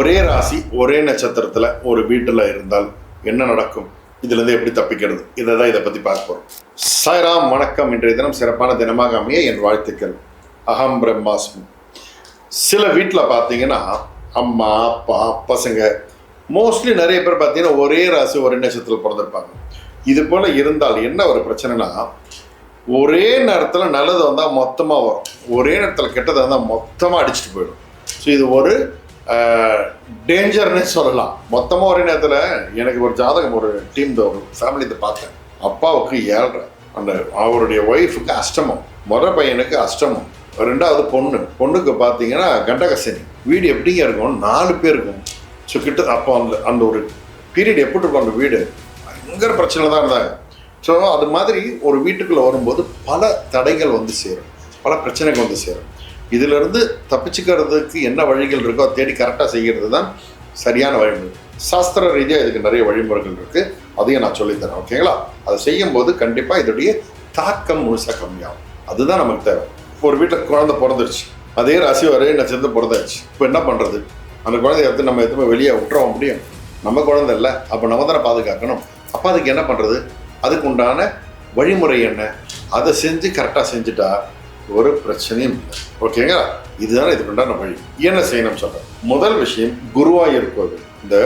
ஒரே ராசி ஒரே நட்சத்திரத்துல ஒரு வீட்டுல இருந்தால் என்ன நடக்கும்? இதுல இருந்து எப்படி தப்பிக்கிறது? இதை பத்தி பார்க்க போறோம். சாய்ராம், வணக்கம். இன்றைய தினம் சிறப்பான தினமாக அமைய என் வாழ்த்துக்கள். அகம் பிரம்மாஸ்மி. சில வீட்டில் பார்த்தீங்கன்னா அம்மா அப்பா பசங்க மோஸ்ட்லி நிறைய பேர் பார்த்தீங்கன்னா ஒரே ராசி ஒரே நட்சத்திரத்தில் பிறந்திருப்பாங்க. இது போல இருந்தால் என்ன ஒரு பிரச்சனைனா, ஒரே நேரத்தில் நல்லது வந்தால் மொத்தமாக வரும், ஒரே நேரத்தில் கெட்டது வந்தால் மொத்தமாக அடிச்சுட்டு போயிடும். ஸோ இது ஒரு டேஞ்சர்னே சொல்லலாம். மொத்தமாக ஒரே நேரத்தில் எனக்கு ஒரு ஜாதகம், ஒரு டீம், ஒரு ஃபேமிலியை பார்த்தேன். அப்பாவுக்கு 7, அந்த அவருடைய ஒய்ஃபுக்கு அஷ்டமம், பையனுக்கு அஷ்டமம், 2வது பொண்ணுக்கு பார்த்தீங்கன்னா கண்டகசனி. வீடு எப்படிங்க இருக்கும்? 4 பேர் இருக்கும். ஸோ அப்போ அந்த ஒரு பீரியட் எப்படி இருக்கும்? அந்த வீடு பயங்கர பிரச்சனை தான் இருந்தாங்க. ஸோ அது மாதிரி ஒரு வீட்டுக்குள்ளே வரும்போது பல தடைகள் வந்து சேரும், பல பிரச்சனைகள் வந்து சேரும். இதிலிருந்து தப்பிச்சுக்கிறதுக்கு என்ன வழிகள் இருக்கோ அதை தேடி கரெக்டாக செய்கிறது தான் சரியான வழிமுறை. சாஸ்திர ரீதியாக இதுக்கு நிறைய வழிமுறைகள் இருக்குது, அதையும் நான் சொல்லித்தரேன். ஓகேங்களா? அதை செய்யும்போது கண்டிப்பாக இதோடைய தாக்கம் முழுசாக கம்மியாகும். அதுதான் நமக்கு தேவை. ஒரு வீட்டில் குழந்தை பிறந்துருச்சு, அதே ராசி ஒரே நட்சத்திரம் பிறந்தாச்சு. இப்போ என்ன பண்ணுறது? அந்த குழந்தைய எடுத்து நம்ம எதுவுமே வெளியே விட்டுற முடியும்? நம்ம குழந்தை இல்லை, அப்போ நம்ம தானே பாதுகாக்கணும். அப்போ அதுக்கு என்ன பண்ணுறது? அதுக்கு உண்டான வழிமுறை என்ன? அதை செஞ்சு கரெக்டாக செஞ்சுட்டா ஒரு பிரச்சனையும் இல்லை. ஓகேங்களா? இதுதானே இதுக்கு உண்டான வழி. என்ன செய்யணும்னு சொல்கிறேன். முதல் விஷயம், குருவாயூர் கோவில். இந்த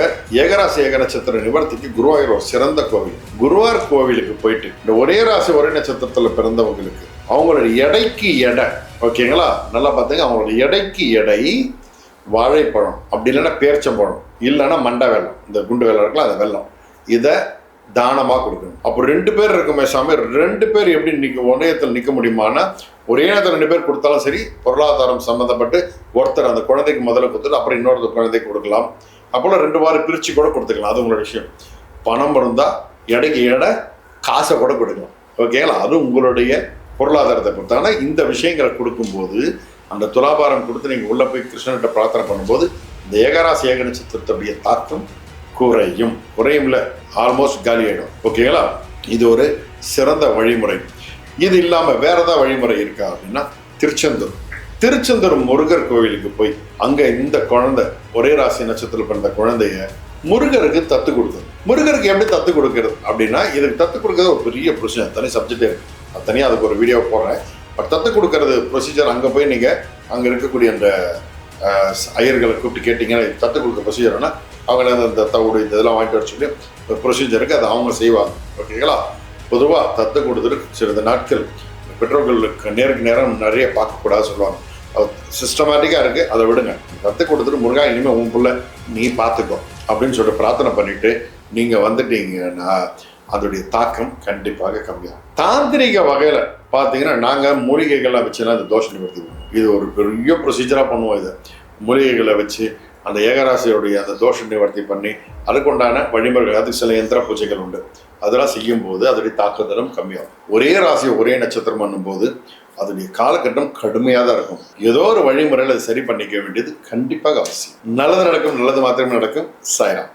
ஏகராசி ஏக நட்சத்திர நிவர்த்திக்கு குருவாயூர் ஒரு சிறந்த கோவில். குருவாயூர் கோவிலுக்கு போயிட்டு இந்த ஒரே ராசி ஒரே நட்சத்திரத்தில் பிறந்தவங்களுக்கு அவங்களோட எடைக்கு எடை, ஓகேங்களா, நல்லா பார்த்துங்க, அவங்களோட எடைக்கு எடை வாழைப்பழம், அப்படி இல்லைன்னா பேரிச்சம்பழம், இல்லைன்னா மண்டை வெல்லம், இந்த குண்டு வெல்லம் இருக்குல்ல, அந்த வெல்லம், இதை தானமாக கொடுக்கணும். அப்போ 2 பேர் இருக்குமே சாமி, 2 பேர் எப்படி ஒன்றையத்தில் நிற்க முடியுமானா, ஒரே நேரத்தில் 2 பேர் கொடுத்தாலும் சரி, பொருளாதாரம் சம்மந்தப்பட்டு ஒருத்தர் அந்த குழந்தைக்கு முதல்ல கொடுத்துட்டு அப்புறம் இன்னொரு குழந்தைக்கு கொடுக்கலாம். அப்போல்லாம் 2 வாரம் பிரித்து கூட கொடுத்துக்கலாம். அது உங்களோட விஷயம். பணம் இருந்தால் எடைக்கு எடை காசை கூட கொடுக்கலாம். ஓகேங்களா? அது உங்களுடைய பொருளாதாரத்தை பொறுத்து. ஆனால் இந்த விஷயங்களை கொடுக்கும்போது, அந்த துலாபாரம் கொடுத்து நீங்கள் உள்ளே போய் கிருஷ்ணன்கிட்ட பிரார்த்தனை பண்ணும்போது இந்த ஏகராசி ஏக நட்சத்திரத்துடைய தாக்கம் குறையும்ல, ஆல்மோஸ்ட் காலி ஆகிடும். ஓகேங்களா? இது ஒரு சிறந்த வழிமுறை. இது இல்லாமல் வேற ஏதாவது வழிமுறை இருக்கா அப்படின்னா, திருச்செந்தூர் முருகர் கோவிலுக்கு போய் அங்கே இந்த குழந்தை ஒரே ராசி நட்சத்திரத்தில் பிறந்த குழந்தைய முருகருக்கு தத்து கொடுக்குறது. முருகருக்கு எப்படி தத்து கொடுக்கறது அப்படின்னா, இதுக்கு தத்து கொடுக்கறது ஒரு பெரிய ப்ரொசீஜர், தனி சப்ஜெக்டே இருக்கு. அது தனியாக அதுக்கு ஒரு வீடியோ போடுறேன். பட் தத்து கொடுக்கறது ப்ரொசீஜர் அங்கே போய் நீங்கள் அங்கே இருக்கக்கூடிய அந்த ஐயர்களை கூப்பிட்டு கேட்டிங்கன்னா, தத்து கொடுக்க ப்ரொசீஜர்னா அவங்கள அந்த தவிடு இதெல்லாம் வாங்கிட்டு வர சொல்லி ஒரு ப்ரொசீஜருக்கு அதை அவங்க செய்வாங்க. ஓகேங்களா? பொதுவாக தத்து கொடுத்துட்டு சிறிது நாட்கள் பெற்றோர்களுக்கு நேருக்கு நேரம் நிறைய பார்க்கக்கூடாது சொல்லுவாங்க. அது சிஸ்டமேட்டிக்காக இருக்குது, அதை விடுங்க. தத்து கொடுத்துட்டு முருகா இனிமேல் உன் பிள்ளை நீ பார்த்துக்கோ அப்படின்னு சொல்லிட்டு பிரார்த்தனை பண்ணிவிட்டு நீங்கள் வந்துட்டீங்கன்னா அதோடைய தாக்கம் கண்டிப்பாக கம்மியாகும். தாந்திரிக வகையில் பார்த்தீங்கன்னா, நாங்கள் மூலிகைகள்லாம் வச்சுன்னா அந்த தோஷம் நிவர்த்தி பண்ணுவோம். இது ஒரு பெரிய ப்ரொசீஜராக பண்ணுவோம். இதை மூலிகைகளை வச்சு அந்த ஏகராசியோடைய அந்த தோஷ நிவர்த்தி பண்ணி அதுக்குண்டான வழிமுறைகள், அதுக்கு சில யந்திர பூஜைகள் உண்டு. அதெல்லாம் செய்யும்போது அதோடைய தாக்குதலும் கம்மியாகும். ஒரே ராசி ஒரே நட்சத்திரம் பண்ணும்போது அதோடைய காலகட்டம் கடுமையாக தான் இருக்கும். ஏதோ ஒரு வழிமுறையில் அதை சரி பண்ணிக்க வேண்டியது கண்டிப்பாக அவசியம். நல்லது நடக்கும், நல்லது மாத்திரமே நடக்கும். சாய்ராம்.